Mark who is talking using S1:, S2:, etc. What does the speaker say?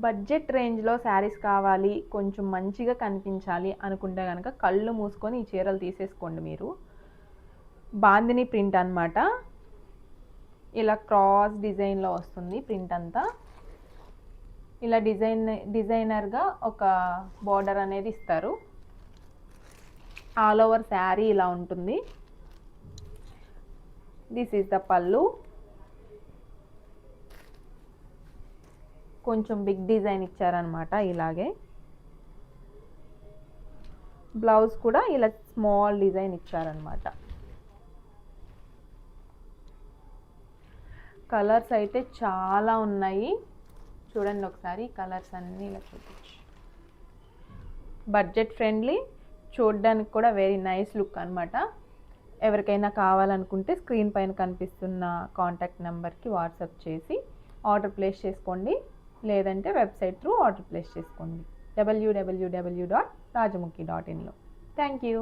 S1: Budget రేంజ్లో శారీస్ కావాలి, కొంచెం మంచిగా కనిపించాలి అనుకుంటే కనుక కళ్ళు మూసుకొని ఈ చీరలు తీసేసుకోండి మీరు. బాందిని ప్రింట్ అనమాట. ఇలా క్రాస్ డిజైన్లో వస్తుంది ప్రింట్ అంతా. ఇలా డిజైనర్గా ఒక బార్డర్ అనేది ఇస్తారు. ఆల్ ఓవర్ శారీ ఇలా ఉంటుంది. దిస్ ఈజ్ ద పళ్ళు. కొంచెం బిగ్ డిజైన్ ఇచ్చారనమాట ఇలాగే. బ్లౌజ్ కూడా ఇలా స్మాల్ డిజైన్ ఇచ్చారనమాట. కలర్స్ అయితే చాలా ఉన్నాయి, చూడండి ఒకసారి. కలర్స్ అన్నీ ఇలా చూపించు. బడ్జెట్ ఫ్రెండ్లీ, చూడడానికి కూడా వెరీ నైస్ లుక్ అనమాట. ఎవరికైనా కావాలనుకుంటే స్క్రీన్ పైన కనిపిస్తున్న కాంటాక్ట్ నెంబర్కి వాట్సాప్ చేసి ఆర్డర్ ప్లేస్ చేసుకోండి, లేదంటే వెబ్సైట్ త్రూ ఆర్డర్ ప్లేస్ చేసుకోండి www.rajamukhi.in లో. Thank you.